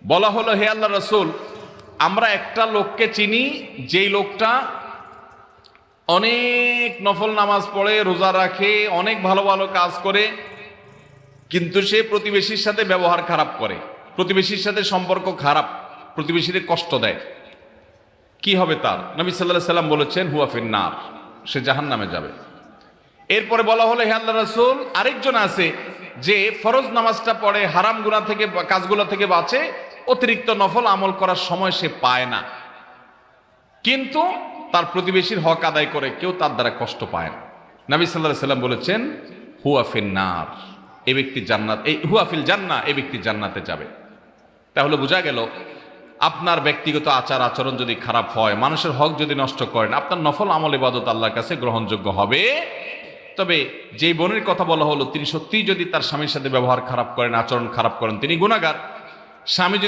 বলা হলো, হে আল্লাহ রাসূল, আমরা একটা লোককে চিনি, যেই লোকটা অনেক নফল নামাজ পড়ে, রোজা রাখে, অনেক ভালো ভালো কাজ করে, কিন্তু সে প্রতিবেশীর সাথে ব্যবহার খারাপ করে, প্রতিবেশীর সাথে সম্পর্ক খারাপ, প্রতিবেশীর কষ্ট দেয়। কি হবে তার? নবী সাল্লাল্লাহু আলাইহি সাল্লাম বলেছেন, হুয়া ফিন্নার, সে জাহান্নামে যাবে। এরপরে বলা হলো, হে আল্লাহ রাসূল, আরেকজন আছে যে ফরজ নামাজটা পড়ে, হারাম গুনাহ থেকে, কাজগুলো থেকে বাঁচে, অতিরিক্ত নফল আমল করার সময় সে পায় না, কিন্তু তার প্রতিবেশীর হক আদায় করে, কেউ তার দ্বারা কষ্ট পায় না। নবী সাল্লাল্লাহু আলাইহি সাল্লাম বলেছেন, হুয়া ফিন্নার, এই ব্যক্তি জান্নাত, এই হুয়া ফিল জান্নাহ, এই ব্যক্তি জান্নাতে যাবে। তাহলে বোঝা গেল, আপনার ব্যক্তিগত আচার আচরণ যদি খারাপ হয়, মানুষের হক যদি নষ্ট করেন, আপনার নফল আমল ইবাদত আল্লাহর কাছে গ্রহণযোগ্য হবে। তবে যেই বোনের কথা বলা হলো, তিনি সত্যিই যদি তার স্বামীর সাথে ব্যবহার খারাপ করেন, আচরণ খারাপ করেন, তিনি গুনাহগার। স্বামী যদি